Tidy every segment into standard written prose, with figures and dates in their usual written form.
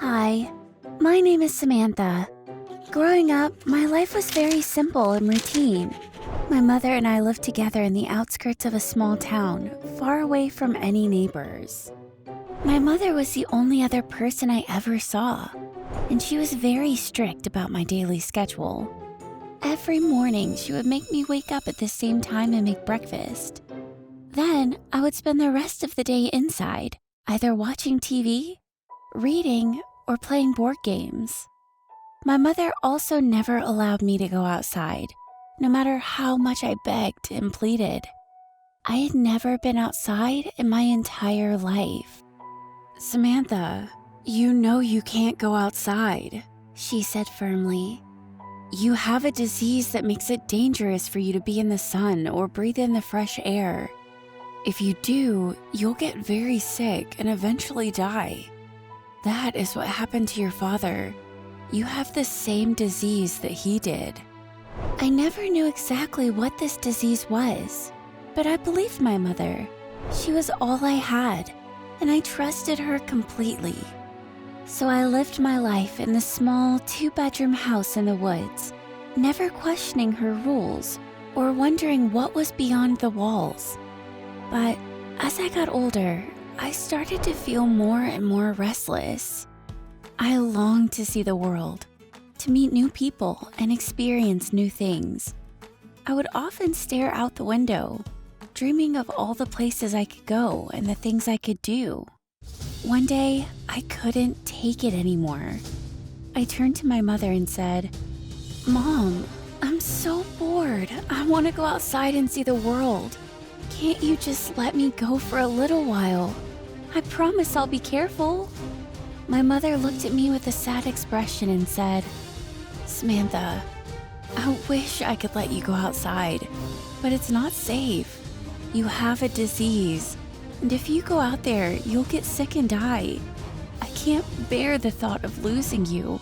Hi, my name is Samantha. Growing up, my life was very simple and routine. My mother and I lived together in the outskirts of a small town, far away from any neighbors. My mother was the only other person I ever saw, and she was very strict about my daily schedule. Every morning, she would make me wake up at the same time and make breakfast. Then, I would spend the rest of the day inside, either watching TV, reading, or playing board games. My mother also never allowed me to go outside, no matter how much I begged and pleaded. I had never been outside in my entire life. "Samantha, you know you can't go outside," she said firmly. "You have a disease that makes it dangerous for you to be in the sun or breathe in the fresh air. If you do, you'll get very sick and eventually die. That is what happened to your father. You have the same disease that he did." I never knew exactly what this disease was, but I believed my mother. She was all I had, and I trusted her completely. So I lived my life in the small 2-bedroom house in the woods, never questioning her rules or wondering what was beyond the walls. But as I got older, I started to feel more and more restless. I longed to see the world, to meet new people and experience new things. I would often stare out the window, dreaming of all the places I could go and the things I could do. One day, I couldn't take it anymore. I turned to my mother and said, "Mom, I'm so bored. I want to go outside and see the world. Can't you just let me go for a little while? I promise I'll be careful." My mother looked at me with a sad expression and said, "Samantha, I wish I could let you go outside, but it's not safe. You have a disease, and if you go out there, you'll get sick and die. I can't bear the thought of losing you."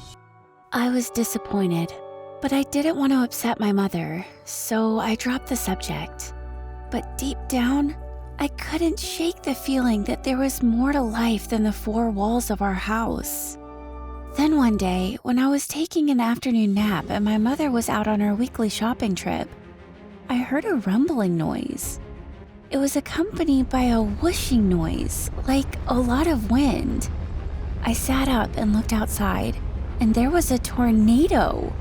I was disappointed, but I didn't want to upset my mother, so I dropped the subject. But deep down, I couldn't shake the feeling that there was more to life than the 4 walls of our house. Then one day, when I was taking an afternoon nap and my mother was out on her weekly shopping trip, I heard a rumbling noise. It was accompanied by a whooshing noise, like a lot of wind. I sat up and looked outside, and there was a tornado.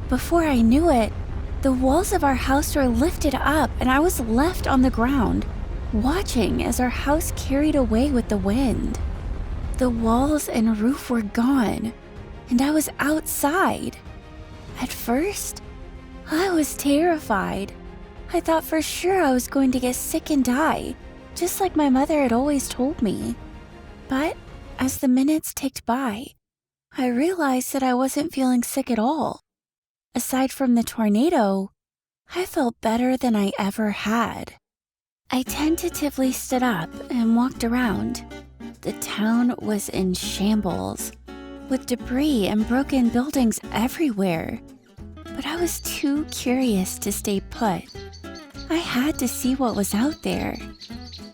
Before I knew it, the walls of our house were lifted up and I was left on the ground, watching as our house carried away with the wind. The walls and roof were gone, and I was outside. At first, I was terrified. I thought for sure I was going to get sick and die, just like my mother had always told me. But as the minutes ticked by, I realized that I wasn't feeling sick at all. Aside from the tornado, I felt better than I ever had. I tentatively stood up and walked around. The town was in shambles, with debris and broken buildings everywhere. But I was too curious to stay put. I had to see what was out there.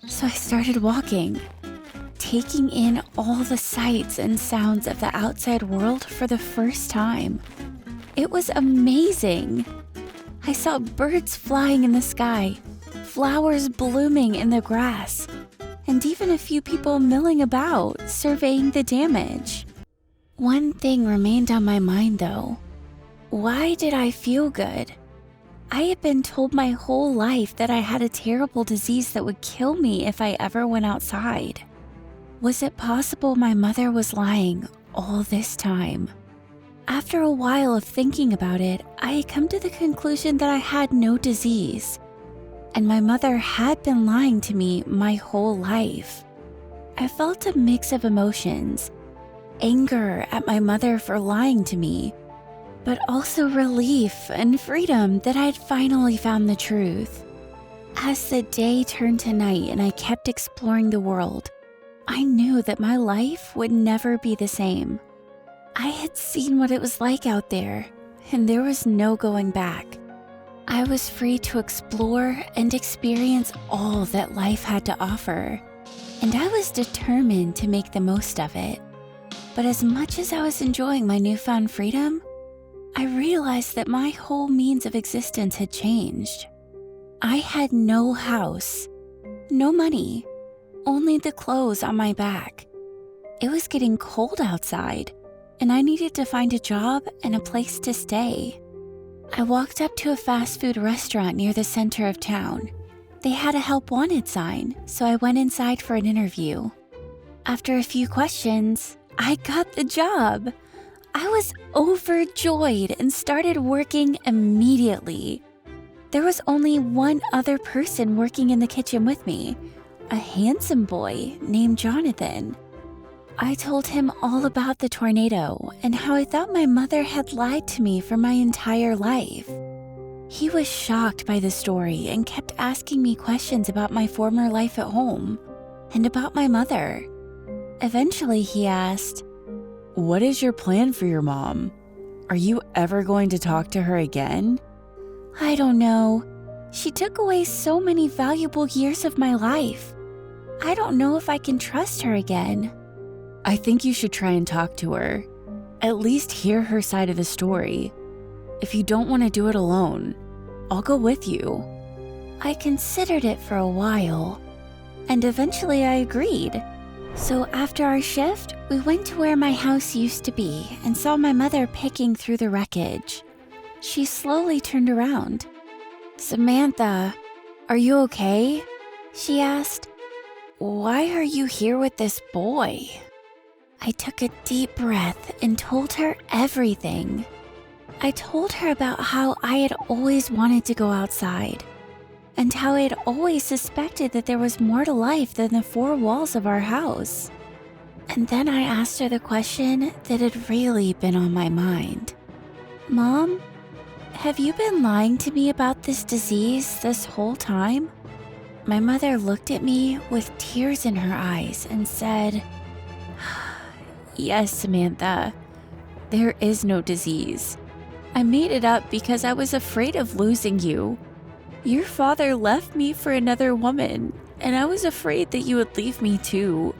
So I started walking, taking in all the sights and sounds of the outside world for the first time. It was amazing. I saw birds flying in the sky, flowers blooming in the grass, and even a few people milling about, surveying the damage. One thing remained on my mind though. Why did I feel good? I had been told my whole life that I had a terrible disease that would kill me if I ever went outside. Was it possible my mother was lying all this time? After a while of thinking about it, I had come to the conclusion that I had no disease, and my mother had been lying to me my whole life. I felt a mix of emotions, anger at my mother for lying to me, but also relief and freedom that I had finally found the truth. As the day turned to night and I kept exploring the world, I knew that my life would never be the same. I had seen what it was like out there, and there was no going back. I was free to explore and experience all that life had to offer, and I was determined to make the most of it. But as much as I was enjoying my newfound freedom, I realized that my whole means of existence had changed. I had no house, no money, only the clothes on my back. It was getting cold outside, and I needed to find a job and a place to stay. I walked up to a fast food restaurant near the center of town. They had a help wanted sign, so I went inside for an interview. After a few questions, I got the job. I was overjoyed and started working immediately. There was only one other person working in the kitchen with me, a handsome boy named Jonathan. I told him all about the tornado and how I thought my mother had lied to me for my entire life. He was shocked by the story and kept asking me questions about my former life at home and about my mother. Eventually, he asked, "What is your plan for your mom? Are you ever going to talk to her again?" "I don't know. She took away so many valuable years of my life. I don't know if I can trust her again." "I think you should try and talk to her. At least hear her side of the story. If you don't want to do it alone, I'll go with you." I considered it for a while, and eventually I agreed. So after our shift, we went to where my house used to be and saw my mother picking through the wreckage. She slowly turned around. "Samantha, are you okay?" she asked. "Why are you here with this boy?" I took a deep breath and told her everything. I told her about how I had always wanted to go outside and how I had always suspected that there was more to life than the four walls of our house. And then I asked her the question that had really been on my mind. "Mom, have you been lying to me about this disease this whole time?" My mother looked at me with tears in her eyes and said, "Yes, Samantha, there is no disease. I made it up because I was afraid of losing you. Your father left me for another woman, and I was afraid that you would leave me too.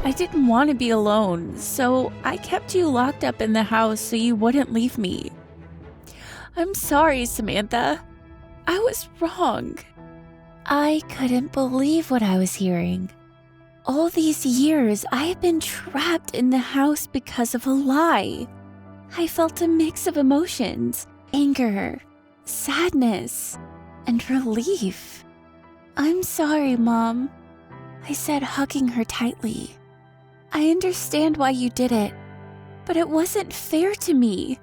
I didn't want to be alone, so I kept you locked up in the house so you wouldn't leave me. I'm sorry, Samantha. I was wrong." I couldn't believe what I was hearing. All these years, I had been trapped in the house because of a lie. I felt a mix of emotions, anger, sadness, and relief. "I'm sorry, Mom," I said, hugging her tightly. "I understand why you did it, but it wasn't fair to me.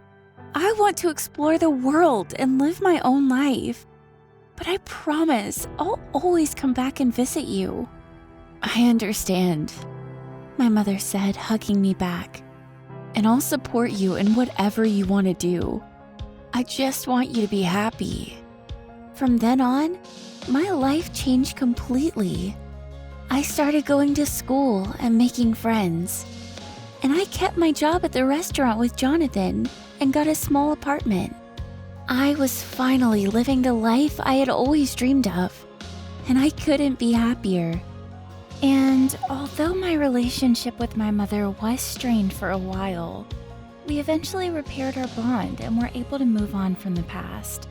I want to explore the world and live my own life. But I promise I'll always come back and visit you." "I understand," my mother said, hugging me back. "And I'll support you in whatever you want to do. I just want you to be happy." From then on, my life changed completely. I started going to school and making friends. And I kept my job at the restaurant with Jonathan and got a small apartment. I was finally living the life I had always dreamed of, and I couldn't be happier. And although my relationship with my mother was strained for a while, we eventually repaired our bond and were able to move on from the past.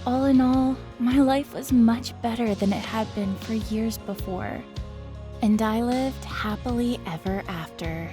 All in all, my life was much better than it had been for years before, and I lived happily ever after.